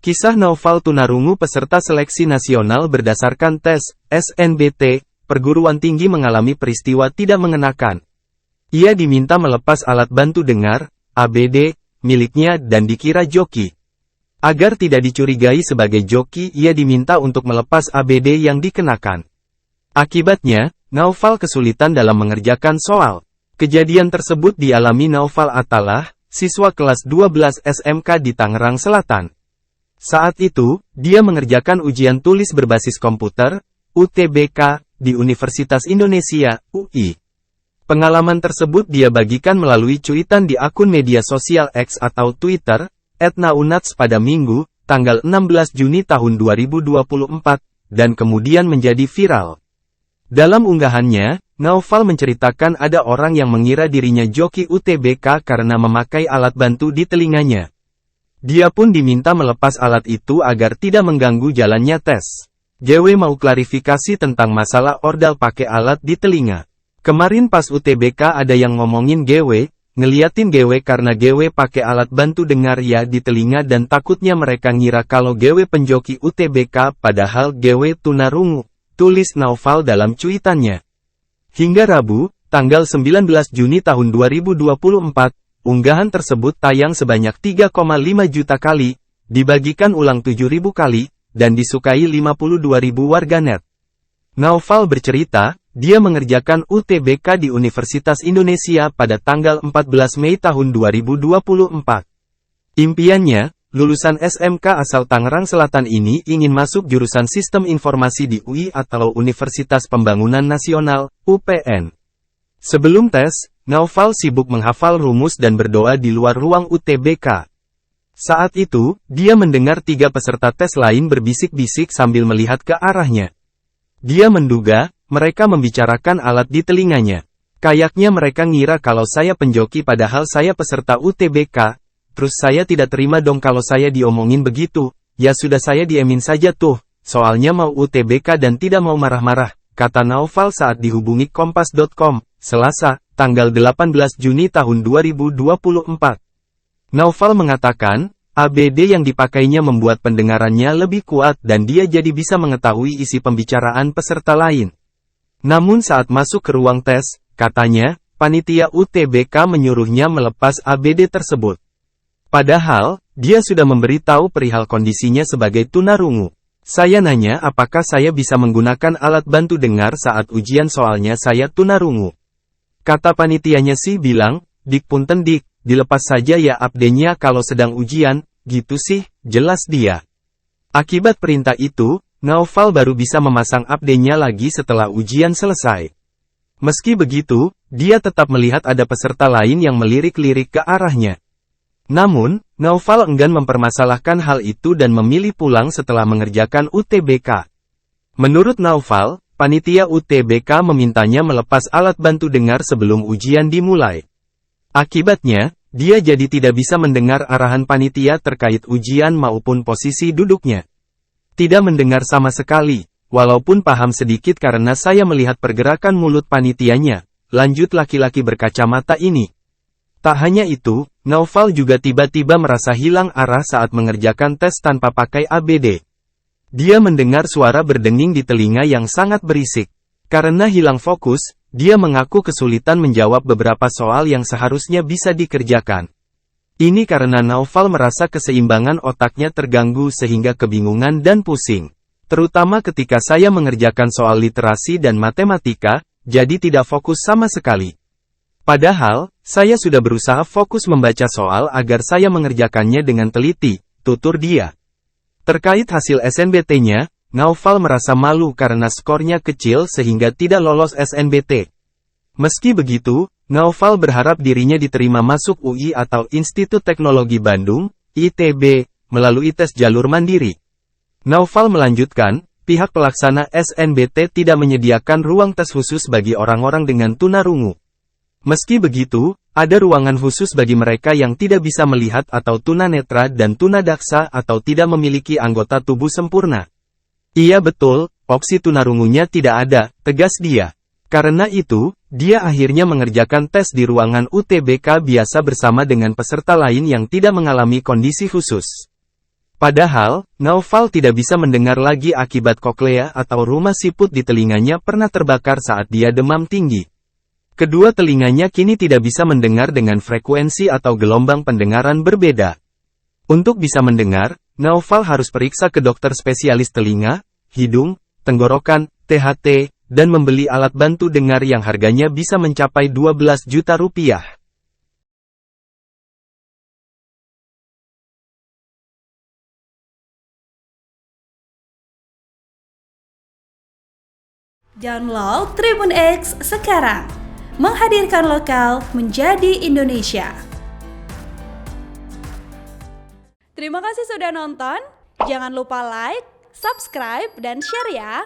Kisah Naufal tunarungu peserta seleksi nasional berdasarkan tes SNBT, perguruan tinggi mengalami peristiwa tidak mengenakan. Ia diminta melepas alat bantu dengar, ABD, miliknya dan dikira joki. Agar tidak dicurigai sebagai joki, ia diminta untuk melepas ABD yang dikenakan. Akibatnya, Naufal kesulitan dalam mengerjakan soal. Kejadian tersebut dialami Naufal Atalah, siswa kelas 12 SMK di Tangerang Selatan. Saat itu, dia mengerjakan ujian tulis berbasis komputer, UTBK, di Universitas Indonesia, UI. Pengalaman tersebut dia bagikan melalui cuitan di akun media sosial X atau Twitter, @naunats pada Minggu, tanggal 16 Juni tahun 2024, dan kemudian menjadi viral. Dalam unggahannya, Naufal menceritakan ada orang yang mengira dirinya joki UTBK karena memakai alat bantu di telinganya. Dia pun diminta melepas alat itu agar tidak mengganggu jalannya tes. GW mau klarifikasi tentang masalah ordal pakai alat di telinga. Kemarin pas UTBK ada yang ngomongin GW, ngeliatin GW karena GW pakai alat bantu dengar ya di telinga dan takutnya mereka ngira kalau GW penjoki UTBK padahal GW tunarungu, tulis Naufal dalam cuitannya. Hingga Rabu, tanggal 19 Juni tahun 2024, unggahan tersebut tayang sebanyak 3,5 juta kali, dibagikan ulang 7.000 kali, dan disukai 52.000 warganet. Naufal bercerita, dia mengerjakan UTBK di Universitas Indonesia pada tanggal 14 Mei tahun 2024. Impiannya, lulusan SMK asal Tangerang Selatan ini ingin masuk jurusan Sistem Informasi di UI atau Universitas Pembangunan Nasional, UPN. Sebelum tes, Naufal sibuk menghafal rumus dan berdoa di luar ruang UTBK. Saat itu, dia mendengar 3 peserta tes lain berbisik-bisik sambil melihat ke arahnya. Dia menduga, mereka membicarakan alat di telinganya. Kayaknya mereka ngira kalau saya penjoki padahal saya peserta UTBK, terus saya tidak terima dong kalau saya diomongin begitu, ya sudah saya diemin saja tuh, soalnya mau UTBK dan tidak mau marah-marah, kata Naufal saat dihubungi Kompas.com, Selasa, tanggal 18 Juni tahun 2024. Naufal mengatakan, ABD yang dipakainya membuat pendengarannya lebih kuat dan dia jadi bisa mengetahui isi pembicaraan peserta lain. Namun saat masuk ke ruang tes, katanya, panitia UTBK menyuruhnya melepas ABD tersebut. Padahal, dia sudah memberitahu perihal kondisinya sebagai tunarungu. Saya nanya apakah saya bisa menggunakan alat bantu dengar saat ujian soalnya saya tunarungu. Kata panitianya sih bilang, dik punten dik, dilepas saja ya ABD-nya kalau sedang ujian, gitu sih, jelas dia. Akibat perintah itu, Naufal baru bisa memasang ABD-nya lagi setelah ujian selesai. Meski begitu, dia tetap melihat ada peserta lain yang melirik-lirik ke arahnya. Namun, Naufal enggan mempermasalahkan hal itu dan memilih pulang setelah mengerjakan UTBK. Menurut Naufal, panitia UTBK memintanya melepas alat bantu dengar sebelum ujian dimulai. Akibatnya, dia jadi tidak bisa mendengar arahan panitia terkait ujian maupun posisi duduknya. Tidak mendengar sama sekali, walaupun paham sedikit karena saya melihat pergerakan mulut panitianya, lanjut laki-laki berkacamata ini. Tak hanya itu, Naufal juga tiba-tiba merasa hilang arah saat mengerjakan tes tanpa pakai ABD. Dia mendengar suara berdenging di telinga yang sangat berisik. Karena hilang fokus, dia mengaku kesulitan menjawab beberapa soal yang seharusnya bisa dikerjakan. Ini karena Naufal merasa keseimbangan otaknya terganggu sehingga kebingungan dan pusing. Terutama ketika saya mengerjakan soal literasi dan matematika, jadi tidak fokus sama sekali. Padahal, saya sudah berusaha fokus membaca soal agar saya mengerjakannya dengan teliti, tutur dia. Terkait hasil SNBT-nya, Naufal merasa malu karena skornya kecil sehingga tidak lolos SNBT. Meski begitu, Naufal berharap dirinya diterima masuk UI atau Institut Teknologi Bandung, ITB, melalui tes jalur mandiri. Naufal melanjutkan, pihak pelaksana SNBT tidak menyediakan ruang tes khusus bagi orang-orang dengan tunarungu. Meski begitu, ada ruangan khusus bagi mereka yang tidak bisa melihat atau tunanetra dan tunadaksa atau tidak memiliki anggota tubuh sempurna. Iya betul, opsi tunarungunya tidak ada, tegas dia. Karena itu, dia akhirnya mengerjakan tes di ruangan UTBK biasa bersama dengan peserta lain yang tidak mengalami kondisi khusus. Padahal, Naufal tidak bisa mendengar lagi akibat koklea atau rumah siput di telinganya pernah terbakar saat dia demam tinggi. Kedua telinganya kini tidak bisa mendengar dengan frekuensi atau gelombang pendengaran berbeda. Untuk bisa mendengar, Naufal harus periksa ke dokter spesialis telinga, hidung, tenggorokan, THT, dan membeli alat bantu dengar yang harganya bisa mencapai 12 juta rupiah. Download Tribun X sekarang, menghadirkan lokal menjadi Indonesia. Terima kasih sudah nonton, jangan lupa like, subscribe, dan share ya.